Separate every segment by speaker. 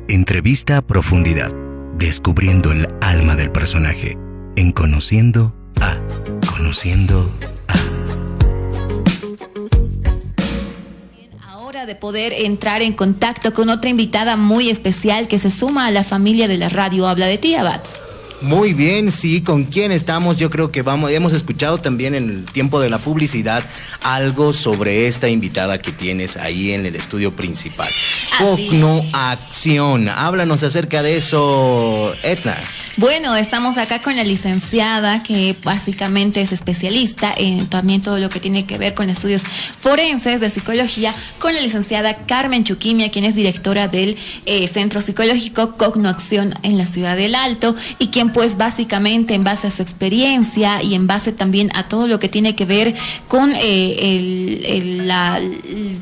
Speaker 1: Entrevista a profundidad, descubriendo el alma del personaje, en Conociendo a.
Speaker 2: Ahora de poder entrar en contacto con otra invitada muy especial que se suma a la familia de la radio. Habla de ti, Abad.
Speaker 3: Muy bien, sí, ¿con quién estamos? Yo creo que hemos escuchado también en el tiempo de la publicidad algo sobre esta invitada que tienes ahí en el estudio principal. Cognoacción, háblanos acerca de eso, Etna.
Speaker 2: Bueno, estamos acá con la licenciada que básicamente es especialista en también todo lo que tiene que ver con estudios forenses de psicología, con la licenciada Carmen Chuquimia, quien es directora del Centro Psicológico Cognoacción en la Ciudad del Alto, y quien pues básicamente en base a su experiencia y en base también a todo lo que tiene que ver con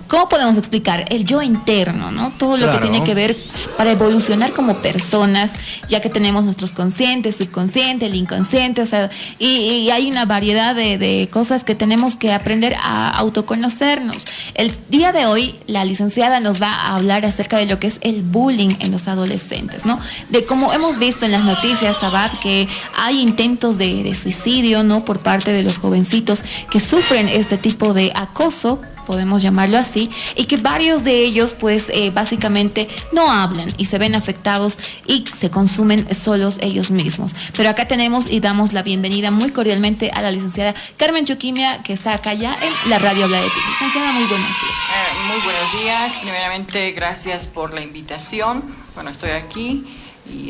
Speaker 2: ¿cómo podemos explicar? El yo interno, ¿no? Todo lo que tiene que ver para evolucionar como personas, ya que tenemos nuestros consciente, subconsciente, el inconsciente, o sea, y hay una variedad de cosas que tenemos que aprender a autoconocernos. El día de hoy, la licenciada nos va a hablar acerca de lo que es el bullying en los adolescentes, ¿no? De cómo hemos visto en las noticias, Abad, que hay intentos de suicidio, ¿no? Por parte de los jovencitos que sufren este tipo de acoso, podemos llamarlo así, y que varios de ellos pues básicamente no hablan y se ven afectados y se consumen solos ellos mismos. Pero acá tenemos y damos la bienvenida muy cordialmente a la licenciada Carmen Chuquimia, que está acá ya en la radio Habla de ti. Licenciada, muy buenos días.
Speaker 4: Muy buenos días. Primeramente, gracias por la invitación. Bueno, estoy aquí y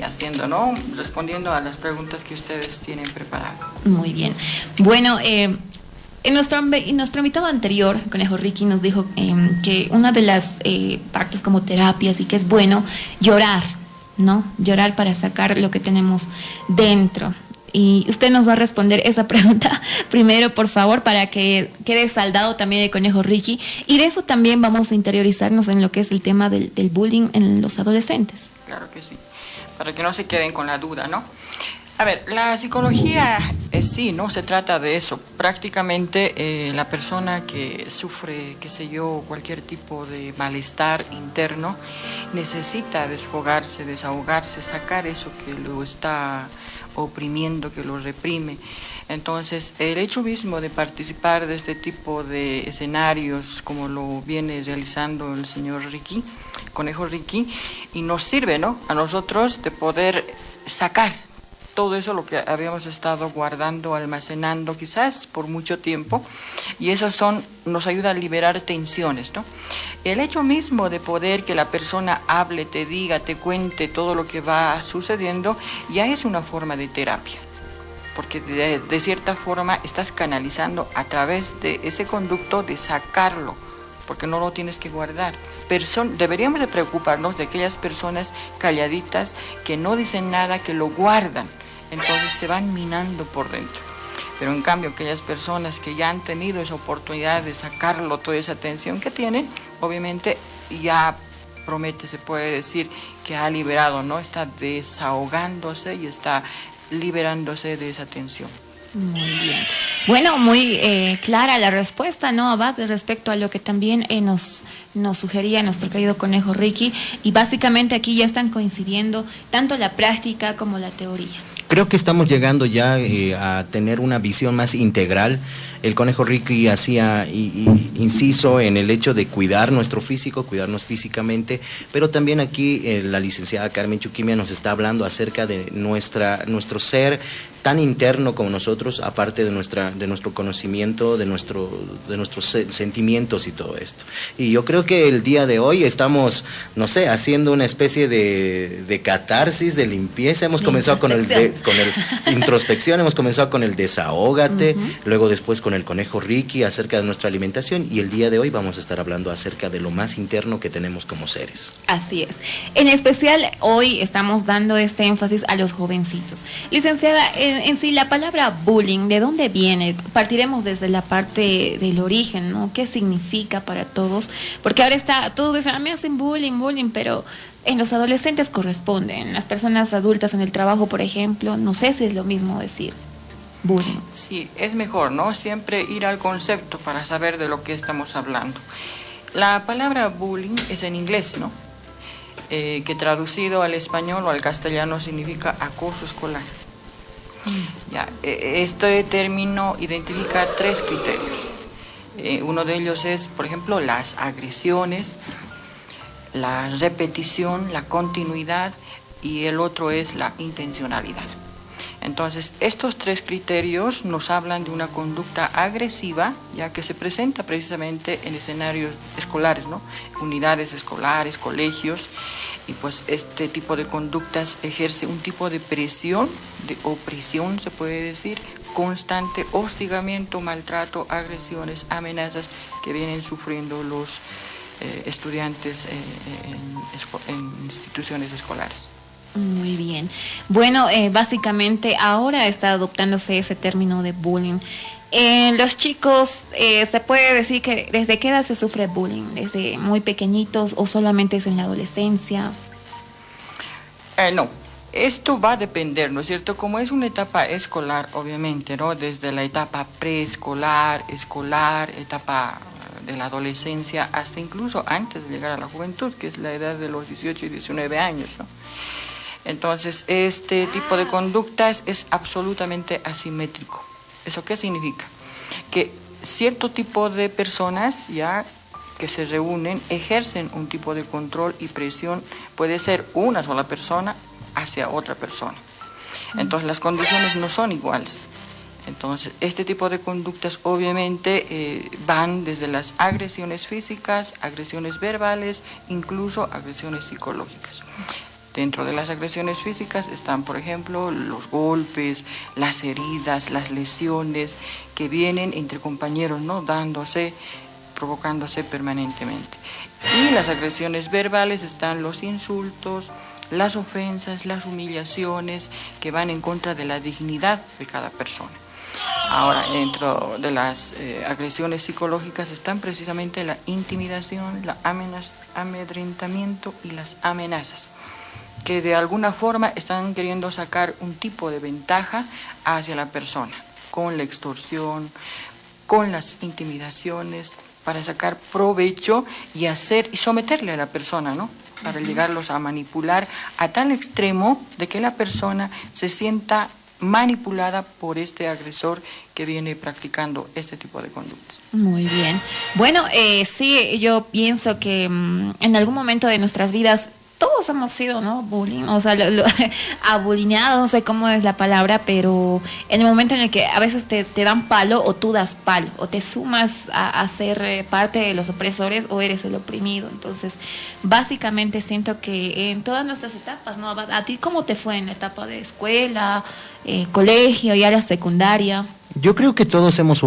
Speaker 4: respondiendo a las preguntas que ustedes tienen preparadas.
Speaker 2: Muy bien. Bueno, en nuestro invitado anterior, Conejo Ricky, nos dijo que una de las partes como terapias y que es bueno llorar, ¿no? Llorar para sacar lo que tenemos dentro. Y usted nos va a responder esa pregunta primero, por favor, para que quede saldado también el Conejo Ricky. Y de eso también vamos a interiorizarnos en lo que es el tema del bullying en los adolescentes.
Speaker 4: Claro que sí, para que no se queden con la duda, ¿no? A ver, la psicología sí, ¿no? Se trata de eso. Prácticamente la persona que sufre, qué sé yo, cualquier tipo de malestar interno, necesita desfogarse, desahogarse, sacar eso que lo está oprimiendo, que lo reprime. Entonces, el hecho mismo de participar de este tipo de escenarios, como lo viene realizando el señor Ricky, Conejo Ricky, y nos sirve, ¿no? A nosotros de poder sacar todo eso, lo que habíamos estado guardando, almacenando quizás por mucho tiempo, y eso nos ayuda a liberar tensiones, ¿no? El hecho mismo de poder que la persona hable, te diga, te cuente todo lo que va sucediendo, ya es una forma de terapia, porque de cierta forma estás canalizando a través de ese conducto de sacarlo, porque no lo tienes que guardar. Deberíamos de preocuparnos de aquellas personas calladitas que no dicen nada, que lo guardan, entonces se van minando por dentro. Pero en cambio, aquellas personas que ya han tenido esa oportunidad de sacarlo, toda esa tensión que tienen, obviamente ya promete, se puede decir, que ha liberado, ¿no? Está desahogándose y está liberándose de esa tensión.
Speaker 2: Muy bien. Bueno, muy clara la respuesta, ¿no, Abad? Respecto a lo que también nos sugería nuestro querido Conejo Ricky. Y básicamente aquí ya están coincidiendo tanto la práctica como la teoría.
Speaker 3: Creo que estamos llegando ya a tener una visión más integral. El Conejo Ricky hacía inciso en el hecho de cuidar nuestro físico, cuidarnos físicamente, pero también aquí la licenciada Carmen Chuquimia nos está hablando acerca de nuestro ser tan interno como nosotros, aparte de nuestro conocimiento, de nuestros sentimientos y todo esto. Y yo creo que el día de hoy estamos, no sé, haciendo una especie de catarsis, de limpieza. Hemos comenzado con el introspección, hemos comenzado con el desahógate, luego después con el Conejo Ricky acerca de nuestra alimentación, y el día de hoy vamos a estar hablando acerca de lo más interno que tenemos como seres.
Speaker 2: Así es. En especial hoy estamos dando este énfasis a los jovencitos. Licenciada, en sí la palabra bullying, ¿de dónde viene? Partiremos desde la parte del origen, ¿no? ¿Qué significa para todos? Porque ahora todos dicen, me hacen bullying, pero en los adolescentes corresponde. En las personas adultas en el trabajo, por ejemplo, no sé si es lo mismo decir bullying.
Speaker 4: Sí, es mejor, ¿no? Siempre ir al concepto para saber de lo que estamos hablando. La palabra bullying es en inglés, ¿no? que traducido al español o al castellano significa acoso escolar. Ya, este término identifica 3 criterios. Uno de ellos es, por ejemplo, las agresiones, la repetición, la continuidad, y el otro es la intencionalidad. Entonces, estos 3 criterios nos hablan de una conducta agresiva, ya que se presenta precisamente en escenarios escolares, ¿no? Unidades escolares, colegios, y pues este tipo de conductas ejerce un tipo de presión, de opresión, se puede decir, constante, hostigamiento, maltrato, agresiones, amenazas que vienen sufriendo los estudiantes en instituciones escolares.
Speaker 2: Muy bien. Bueno, básicamente ahora está adoptándose ese término de bullying. Los chicos, se puede decir que ¿desde qué edad se sufre bullying? ¿Desde muy pequeñitos o solamente es en la adolescencia?
Speaker 4: No, esto va a depender, ¿no es cierto? Como es una etapa escolar, obviamente, ¿no? Desde la etapa preescolar, escolar, etapa de la adolescencia, hasta incluso antes de llegar a la juventud, que es la edad de los 18 y 19 años, ¿no? Entonces, este tipo de conductas es absolutamente asimétrico. ¿Eso qué significa? Que cierto tipo de personas ya que se reúnen ejercen un tipo de control y presión, puede ser una sola persona hacia otra persona. Entonces, las condiciones no son iguales. Entonces, este tipo de conductas obviamente van desde las agresiones físicas, agresiones verbales, incluso agresiones psicológicas. Dentro de las agresiones físicas están, por ejemplo, los golpes, las heridas, las lesiones que vienen entre compañeros, ¿no? Dándose, provocándose permanentemente. Y las agresiones verbales están los insultos, las ofensas, las humillaciones que van en contra de la dignidad de cada persona. Ahora, dentro de las agresiones psicológicas están precisamente la intimidación, el amedrentamiento y las amenazas, que de alguna forma están queriendo sacar un tipo de ventaja hacia la persona, con la extorsión, con las intimidaciones, para sacar provecho y someterle a la persona, ¿no? Para llegarlos a manipular a tal extremo de que la persona se sienta manipulada por este agresor que viene practicando este tipo de conductas.
Speaker 2: Muy bien. Bueno, sí, yo pienso que en algún momento de nuestras vidas todos hemos sido, ¿no? Bullying, o sea, abulineados, no sé cómo es la palabra, pero en el momento en el que a veces te dan palo o tú das palo, o te sumas a ser parte de los opresores o eres el oprimido. Entonces, básicamente siento que en todas nuestras etapas, ¿no? ¿A ti cómo te fue en la etapa de escuela, colegio, ya la secundaria?
Speaker 3: Yo creo que todos hemos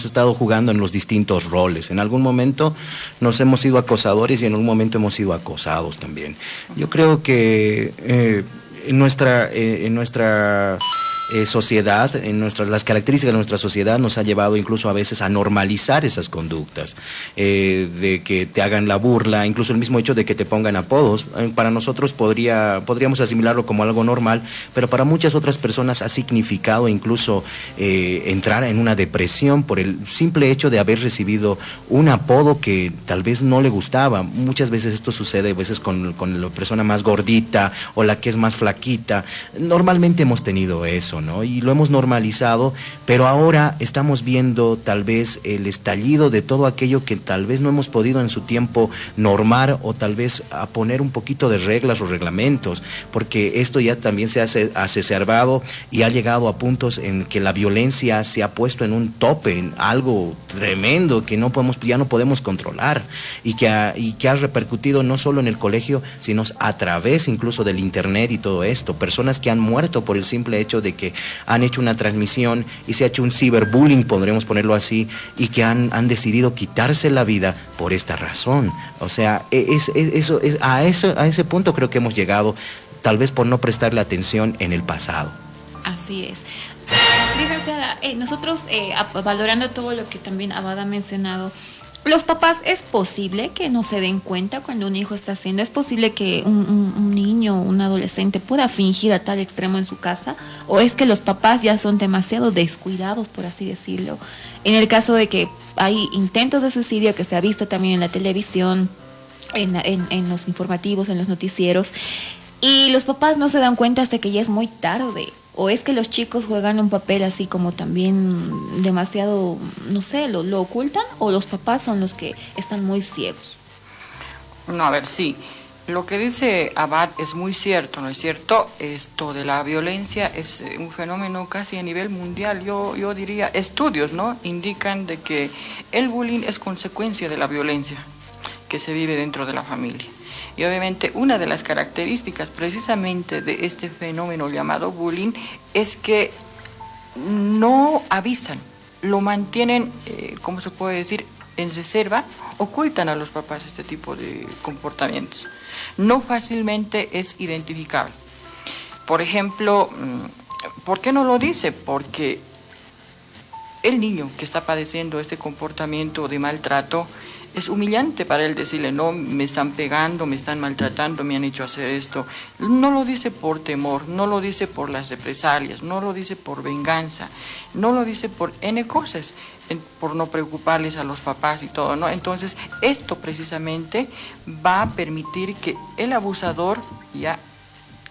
Speaker 3: estado jugando en los distintos roles. En algún momento nos hemos sido acosadores y en un momento hemos sido acosados también. Yo creo que en nuestra sociedad, las características de nuestra sociedad nos ha llevado incluso a veces a normalizar esas conductas, de que te hagan la burla, incluso el mismo hecho de que te pongan apodos. Para nosotros podríamos asimilarlo como algo normal, pero para muchas otras personas ha significado incluso entrar en una depresión por el simple hecho de haber recibido un apodo que tal vez no le gustaba. Muchas veces esto sucede a veces con la persona más gordita o la que es más flaquita. Normalmente hemos tenido eso, ¿no? Y lo hemos normalizado, pero ahora estamos viendo tal vez el estallido de todo aquello que tal vez no hemos podido en su tiempo normar, o tal vez a poner un poquito de reglas o reglamentos, porque esto ya también se ha exacerbado y ha llegado a puntos en que la violencia se ha puesto en un tope, en algo tremendo que ya no podemos controlar, y que ha repercutido no solo en el colegio, sino a través incluso del internet y todo esto. Personas que han muerto por el simple hecho de que han hecho una transmisión y se ha hecho un ciberbullying, podríamos ponerlo así, y que han decidido quitarse la vida por esta razón. O sea, a ese punto creo que hemos llegado, tal vez por no prestarle atención en el pasado.
Speaker 2: Así es. Licenciada, nosotros valorando todo lo que también Abad ha mencionado, los papás, ¿es posible que no se den cuenta cuando un hijo está haciendo? ¿Es posible que un niño, un adolescente pueda fingir a tal extremo en su casa? ¿O es que los papás ya son demasiado descuidados, por así decirlo? En el caso de que hay intentos de suicidio que se ha visto también en la televisión, en los informativos, en los noticieros, y los papás no se dan cuenta hasta que ya es muy tarde. O es que los chicos juegan un papel así como también demasiado, no sé, lo ocultan, o los papás son los que están muy ciegos.
Speaker 4: No, a ver, sí. Lo que dice Abad es muy cierto, ¿no es cierto? Esto de la violencia es un fenómeno casi a nivel mundial. Yo diría, estudios, ¿no?, indican de que el bullying es consecuencia de la violencia que se vive dentro de la familia. Y obviamente una de las características precisamente de este fenómeno llamado bullying es que no avisan, lo mantienen, ¿cómo se puede decir?, en reserva, ocultan a los papás este tipo de comportamientos. No fácilmente es identificable. Por ejemplo, ¿por qué no lo dice? Porque el niño que está padeciendo este comportamiento de maltrato, es humillante para él decirle, no, me están pegando, me están maltratando, me han hecho hacer esto. No lo dice por temor, no lo dice por las represalias, no lo dice por venganza, no lo dice por N cosas, por no preocuparles a los papás y todo, ¿no? Entonces, esto precisamente va a permitir que el abusador ya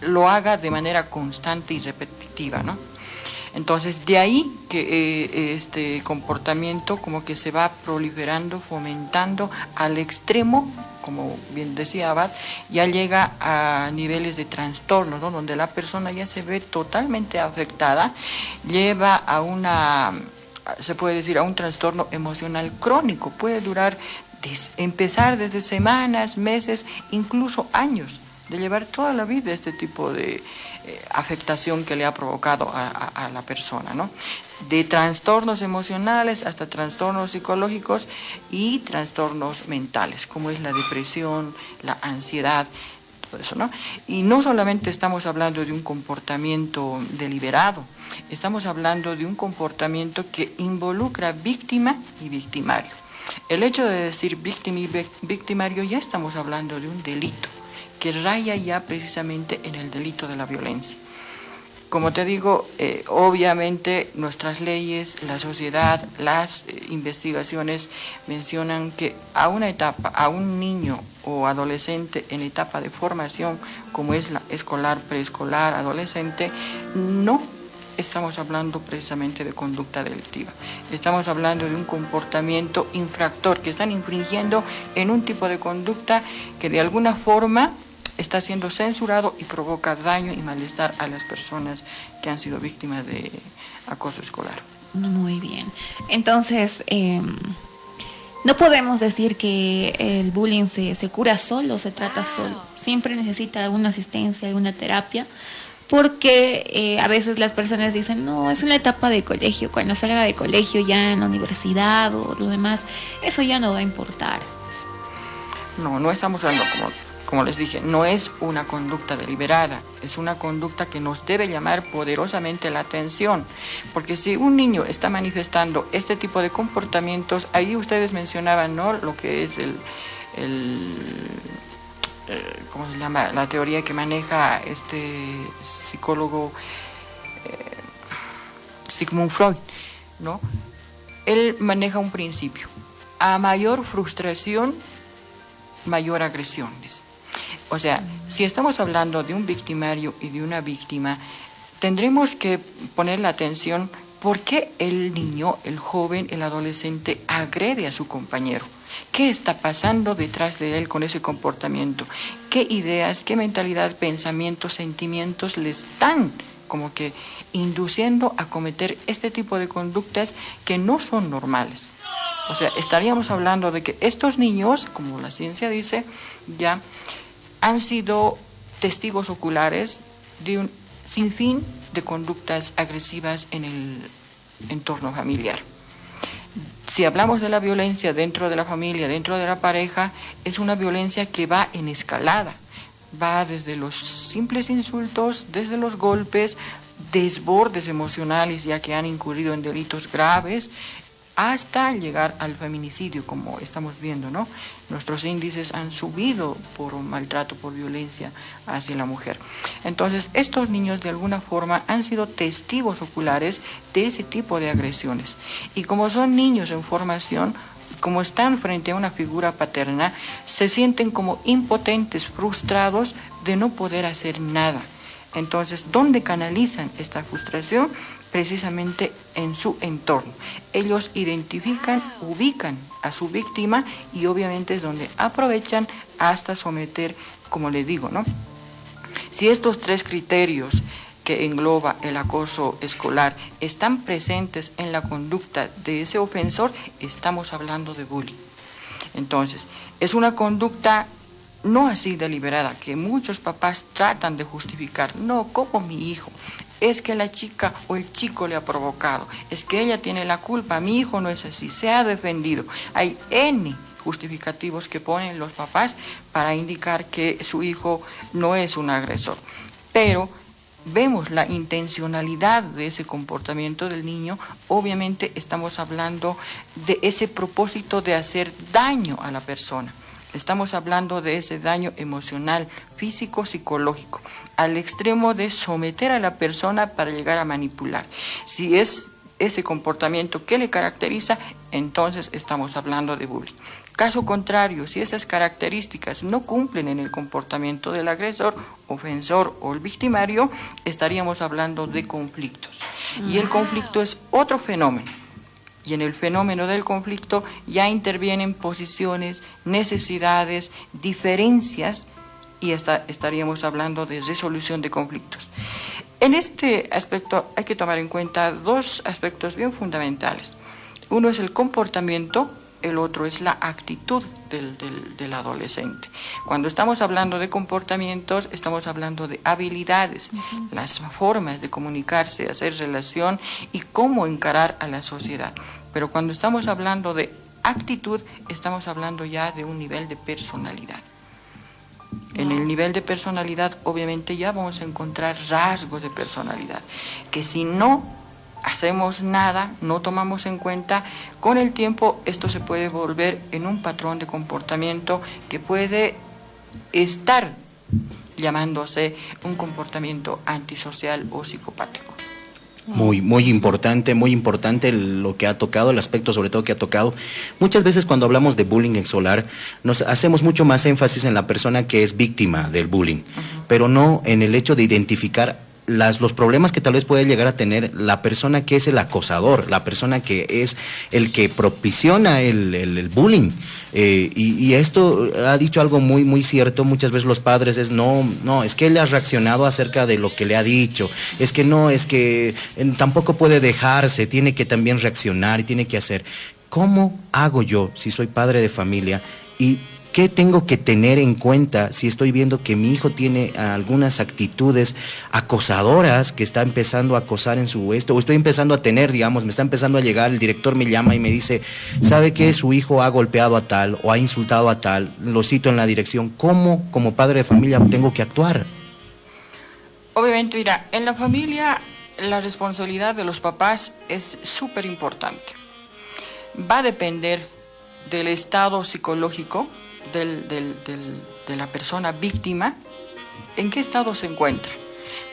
Speaker 4: lo haga de manera constante y repetitiva, ¿no? Entonces, de ahí que este comportamiento como que se va proliferando, fomentando al extremo, como bien decía Abad, ya llega a niveles de trastorno, ¿no?, donde la persona ya se ve totalmente afectada, lleva a se puede decir, a un trastorno emocional crónico. Puede durar, empezar desde semanas, meses, incluso años, de llevar toda la vida este tipo de afectación que le ha provocado a la persona, ¿no? De trastornos emocionales hasta trastornos psicológicos y trastornos mentales, como es la depresión, la ansiedad, todo eso, ¿no? Y no solamente estamos hablando de un comportamiento deliberado, estamos hablando de un comportamiento que involucra víctima y victimario. El hecho de decir víctima y victimario, ya estamos hablando de un delito que raya ya precisamente en el delito de la violencia. Como te digo, obviamente nuestras leyes, la sociedad, las investigaciones mencionan que a una etapa, a un niño o adolescente en etapa de formación, como es la escolar, preescolar, adolescente, no estamos hablando precisamente de conducta delictiva. Estamos hablando de un comportamiento infractor, que están infringiendo en un tipo de conducta que de alguna forma está siendo censurado y provoca daño y malestar a las personas que han sido víctimas de acoso escolar.
Speaker 2: Muy bien. Entonces, no podemos decir que el bullying se cura solo, se trata solo. Siempre necesita alguna asistencia, alguna terapia, porque a veces las personas dicen, no, es una etapa de colegio, cuando salga de colegio ya en la universidad o lo demás, eso ya no va a importar.
Speaker 4: No estamos hablando, como les dije, no es una conducta deliberada, es una conducta que nos debe llamar poderosamente la atención, porque si un niño está manifestando este tipo de comportamientos, ahí ustedes mencionaban, ¿no?, lo que es ¿cómo se llama?, la teoría que maneja este psicólogo Sigmund Freud, ¿no? Él maneja un principio: a mayor frustración, mayor agresiones. O sea, si estamos hablando de un victimario y de una víctima, tendremos que poner la atención por qué el niño, el joven, el adolescente agrede a su compañero. ¿Qué está pasando detrás de él con ese comportamiento? ¿Qué ideas, qué mentalidad, pensamientos, sentimientos le están como que induciendo a cometer este tipo de conductas que no son normales? O sea, estaríamos hablando de que estos niños, como la ciencia dice, ya han sido testigos oculares de un sinfín de conductas agresivas en el entorno familiar. Si hablamos de la violencia dentro de la familia, dentro de la pareja, es una violencia que va en escalada. Va desde los simples insultos, desde los golpes, desbordes emocionales ya que han incurrido en delitos graves, hasta llegar al feminicidio, como estamos viendo, ¿no? Nuestros índices han subido por un maltrato, por violencia hacia la mujer. Entonces, estos niños de alguna forma han sido testigos oculares de ese tipo de agresiones. Y como son niños en formación, como están frente a una figura paterna, se sienten como impotentes, frustrados de no poder hacer nada. Entonces, ¿dónde canalizan esta frustración? Precisamente en su entorno. Ellos identifican, ubican a su víctima y obviamente es donde aprovechan hasta someter, como le digo, ¿no? Si estos 3 criterios que engloba el acoso escolar están presentes en la conducta de ese ofensor, estamos hablando de bullying. Entonces, es una conducta no así deliberada, que muchos papás tratan de justificar. No, como mi hijo, es que la chica o el chico le ha provocado, es que ella tiene la culpa, mi hijo no es así, se ha defendido. Hay N justificativos que ponen los papás para indicar que su hijo no es un agresor. Pero vemos la intencionalidad de ese comportamiento del niño, obviamente estamos hablando de ese propósito de hacer daño a la persona. Estamos hablando de ese daño emocional, físico, psicológico, al extremo de someter a la persona para llegar a manipular. Si es ese comportamiento que le caracteriza, entonces estamos hablando de bullying. Caso contrario, si esas características no cumplen en el comportamiento del agresor, ofensor o el victimario, estaríamos hablando de conflictos. Y el conflicto es otro fenómeno. Y en el fenómeno del conflicto ya intervienen posiciones, necesidades, diferencias y estaríamos hablando de resolución de conflictos. En este aspecto hay que tomar en cuenta 2 aspectos bien fundamentales. Uno es el comportamiento, el otro es la actitud del adolescente. Cuando estamos hablando de comportamientos, estamos hablando de habilidades, las formas de comunicarse, hacer relación y cómo encarar a la sociedad. Pero cuando estamos hablando de actitud, estamos hablando ya de un nivel de personalidad. En el nivel de personalidad, obviamente, ya vamos a encontrar rasgos de personalidad, que si no hacemos nada, no tomamos en cuenta, con el tiempo esto se puede volver en un patrón de comportamiento que puede estar llamándose un comportamiento antisocial o psicopático.
Speaker 3: Muy importante lo que ha tocado, el aspecto sobre todo que ha tocado. Muchas veces cuando hablamos de bullying escolar, nos hacemos mucho más énfasis en la persona que es víctima del bullying, pero no en el hecho de identificar los problemas que tal vez puede llegar a tener la persona que es el acosador, la persona que es el que propiciona el bullying. Y esto ha dicho algo muy cierto. Muchas veces los padres es es que él ha reaccionado acerca de lo que le ha dicho, es que tampoco puede dejarse, tiene que también reaccionar y tiene que hacer. ¿Cómo hago yo si soy padre de familia y qué tengo que tener en cuenta si estoy viendo que mi hijo tiene algunas actitudes acosadoras, que está empezando a acosar en su o estoy empezando a tener, digamos, me está empezando a llegar, el director me llama y me dice, ¿sabe qué? Su hijo ha golpeado a tal o ha insultado a tal, lo cito en la dirección. ¿Cómo, como padre de familia, tengo que actuar?
Speaker 4: Obviamente, mira, en la familia la responsabilidad de los papás es súper importante. Va a depender del estado psicológico de la persona víctima, en qué estado se encuentra.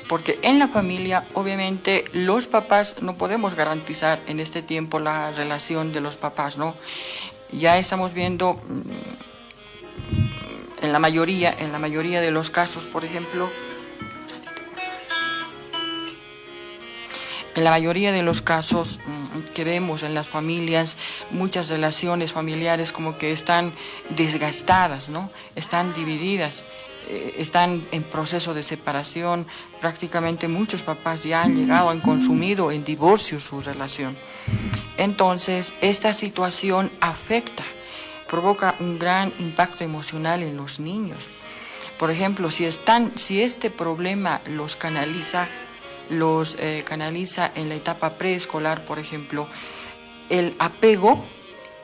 Speaker 4: Porque en la familia, obviamente, los papás no podemos garantizar en este tiempo la relación de los papás, ¿no? Ya estamos viendo en la mayoría de los casos, por ejemplo, en la mayoría de los casos que vemos en las familias, muchas relaciones familiares como que están desgastadas, ¿no? Están divididas, están en proceso de separación. Prácticamente muchos papás ya han llegado, han consumido en divorcio su relación. Entonces, esta situación provoca un gran impacto emocional en los niños. Por ejemplo, si este problema los canaliza en la etapa preescolar, por ejemplo, el apego,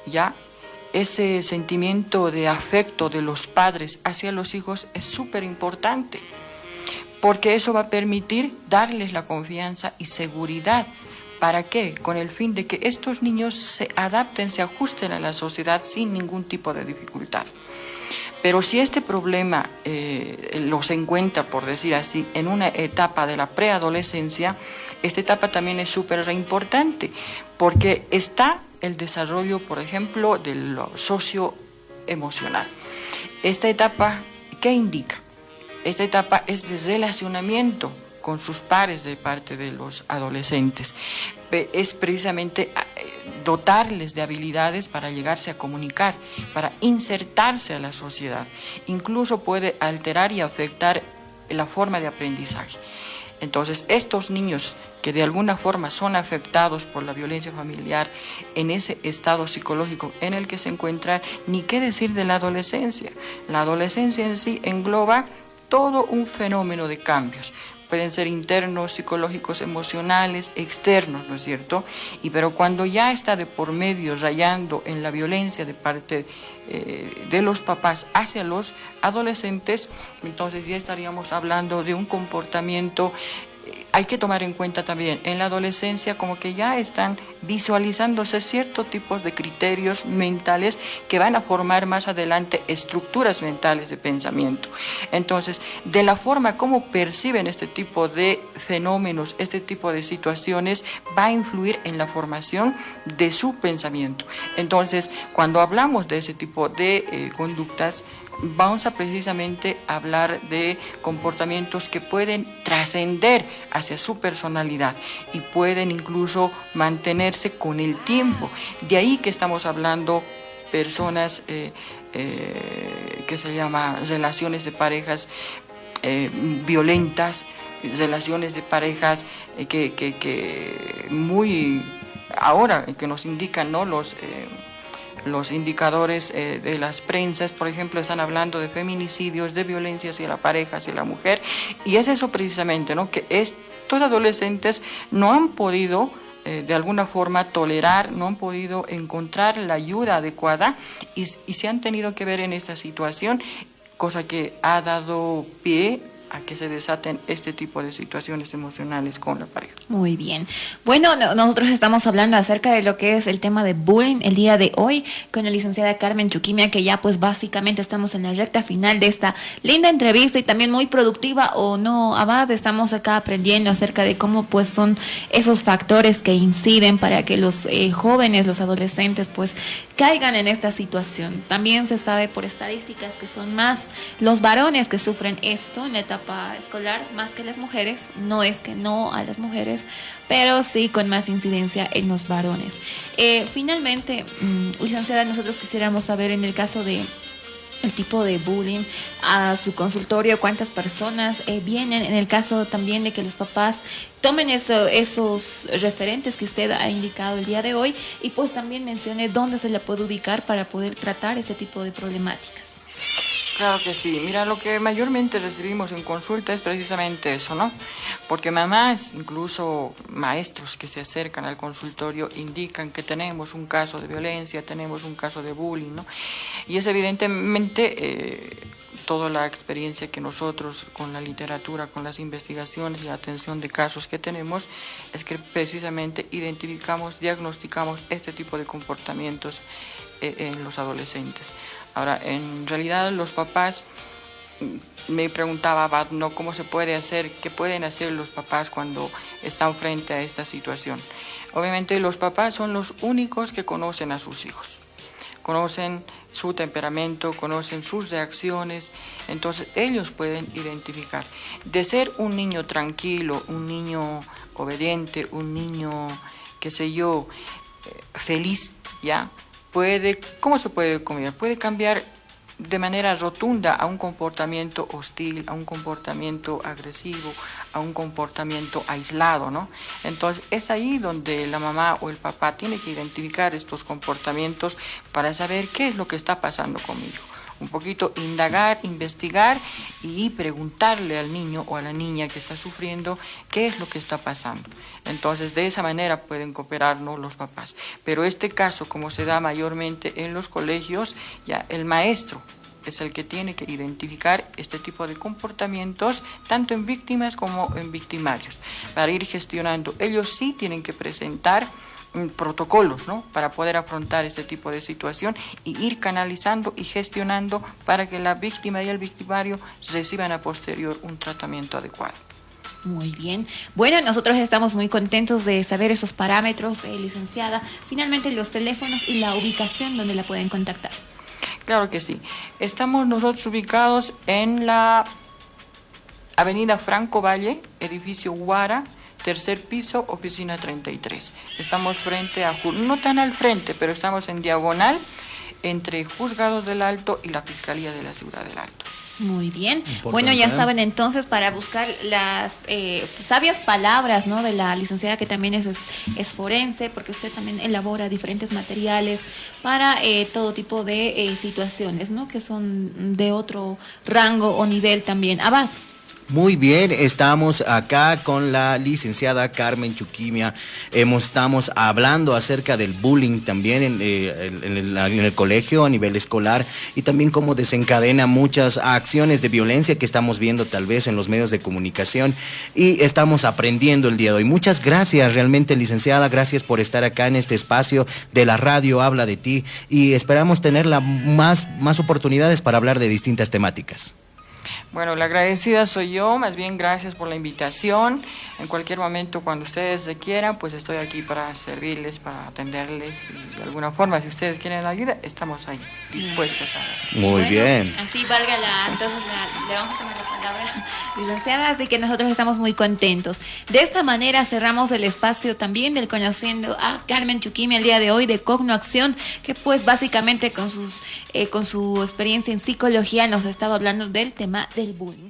Speaker 4: ya, ese sentimiento de afecto de los padres hacia los hijos es súper importante, porque eso va a permitir darles la confianza y seguridad. ¿Para qué? Con el fin de que estos niños se adapten, se ajusten a la sociedad sin ningún tipo de dificultad. Pero si este problema los encuentra, por decir así, en una etapa de la preadolescencia, esta etapa también es súper importante, porque está el desarrollo, por ejemplo, de lo socioemocional. Esta etapa, ¿qué indica? Esta etapa es de relacionamiento con sus pares de parte de los adolescentes. Es precisamente dotarles de habilidades para llegarse a comunicar, para insertarse a la sociedad. Incluso puede alterar y afectar la forma de aprendizaje. Entonces, estos niños que de alguna forma son afectados por la violencia familiar en ese estado psicológico en el que se encuentran, ni qué decir de la adolescencia. La adolescencia en sí engloba todo un fenómeno de cambios. Pueden ser internos, psicológicos, emocionales, externos, ¿no es cierto? Pero cuando ya está de por medio rayando en la violencia de parte de los papás hacia los adolescentes, entonces ya estaríamos hablando de un comportamiento. Hay que tomar en cuenta también en la adolescencia como que ya están visualizándose ciertos tipos de criterios mentales que van a formar más adelante estructuras mentales de pensamiento. Entonces, de la forma como perciben este tipo de fenómenos, este tipo de situaciones, va a influir en la formación de su pensamiento. Entonces, cuando hablamos de ese tipo de conductas, vamos a precisamente hablar de comportamientos que pueden trascender hacia su personalidad y pueden incluso mantenerse con el tiempo. De ahí que estamos hablando personas que se llama relaciones de parejas violentas, relaciones de parejas que muy ahora que nos indican, ¿no?, los indicadores de las prensas, por ejemplo, están hablando de feminicidios, de violencia hacia la pareja, hacia la mujer, y es eso precisamente, ¿no?, que estos adolescentes no han podido de alguna forma tolerar, no han podido encontrar la ayuda adecuada y se han tenido que ver en esta situación, cosa que ha dado pie a que se desaten este tipo de situaciones emocionales con la pareja.
Speaker 2: Muy bien. Bueno, nosotros estamos hablando acerca de lo que es el tema de bullying el día de hoy con la licenciada Carmen Chuquimia, que ya pues básicamente estamos en la recta final de esta linda entrevista y también muy productiva, o no, Abad, estamos acá aprendiendo acerca de cómo pues son esos factores que inciden para que los jóvenes, los adolescentes pues caigan en esta situación. También se sabe por estadísticas que son más los varones que sufren esto en la etapa escolar más que las mujeres. No es que no a las mujeres, pero sí con más incidencia en los varones. Finalmente, licenciada, nosotros quisiéramos saber en el caso de el tipo de bullying a su consultorio, cuántas personas vienen, en el caso también de que los papás tomen esos referentes que usted ha indicado el día de hoy, y pues también mencione dónde se le puede ubicar para poder tratar este tipo de problemáticas.
Speaker 4: Claro que sí. Mira, lo que mayormente recibimos en consulta es precisamente eso, ¿no? Porque mamás, incluso maestros que se acercan al consultorio, indican que tenemos un caso de violencia, tenemos un caso de bullying, ¿no? Y es evidentemente toda la experiencia que nosotros con la literatura, con las investigaciones y la atención de casos que tenemos, es que precisamente identificamos, diagnosticamos este tipo de comportamientos en los adolescentes. Ahora, en realidad los papás, me preguntaba, ¿no?, cómo se puede hacer, qué pueden hacer los papás cuando están frente a esta situación. Obviamente los papás son los únicos que conocen a sus hijos, conocen su temperamento, conocen sus reacciones, entonces ellos pueden identificar. De ser un niño tranquilo, un niño obediente, un niño, qué sé yo, feliz, ¿ya? ¿Cómo se puede cambiar? Puede cambiar de manera rotunda a un comportamiento hostil, a un comportamiento agresivo, a un comportamiento aislado, ¿no? Entonces es ahí donde la mamá o el papá tiene que identificar estos comportamientos para saber qué es lo que está pasando conmigo. Un poquito indagar, investigar y preguntarle al niño o a la niña que está sufriendo qué es lo que está pasando. Entonces, de esa manera pueden cooperar, ¿no?, los papás. Pero este caso, como se da mayormente en los colegios, ya el maestro es el que tiene que identificar este tipo de comportamientos, tanto en víctimas como en victimarios, para ir gestionando. Ellos sí tienen que presentar protocolos, ¿no?, para poder afrontar este tipo de situación y ir canalizando y gestionando para que la víctima y el victimario reciban a posterior un tratamiento adecuado.
Speaker 2: Muy bien. Bueno, nosotros estamos muy contentos de saber esos parámetros, licenciada. Finalmente, los teléfonos y la ubicación donde la pueden contactar.
Speaker 4: Claro que sí. Estamos nosotros ubicados en la Avenida Franco Valle, edificio Guara, tercer piso, oficina 33. Estamos frente a, no tan al frente, pero estamos en diagonal entre Juzgados del Alto y la Fiscalía de la Ciudad del Alto.
Speaker 2: Muy bien.
Speaker 3: Importante.
Speaker 2: Bueno, ya saben entonces para buscar las sabias palabras, ¿no? De la licenciada que también es forense, porque usted también elabora diferentes materiales para todo tipo de situaciones, ¿no? Que son de otro rango o nivel también. Abad.
Speaker 3: Muy bien, estamos acá con la licenciada Carmen Chuquimia. Estamos hablando acerca del bullying también en el colegio a nivel escolar y también cómo desencadena muchas acciones de violencia que estamos viendo tal vez en los medios de comunicación y estamos aprendiendo el día de hoy. Muchas gracias realmente, licenciada, gracias por estar acá en este espacio de la radio Habla de Ti y esperamos tener más oportunidades para hablar de distintas temáticas.
Speaker 4: Bueno, la agradecida soy yo, más bien gracias por la invitación. En cualquier momento, cuando ustedes se quieran, pues estoy aquí para servirles, para atenderles y de alguna forma, si ustedes quieren ayuda, estamos ahí, dispuestos a...
Speaker 3: Muy
Speaker 2: Bueno,
Speaker 3: bien.
Speaker 2: Así valga entonces le vamos a tomar la palabra, licenciada, así que nosotros estamos muy contentos. De esta manera cerramos el espacio también del Conociendo a Carmen Chuquimia el día de hoy de Cognoacción, que pues básicamente con su experiencia en psicología nos estaba hablando del tema del bullying.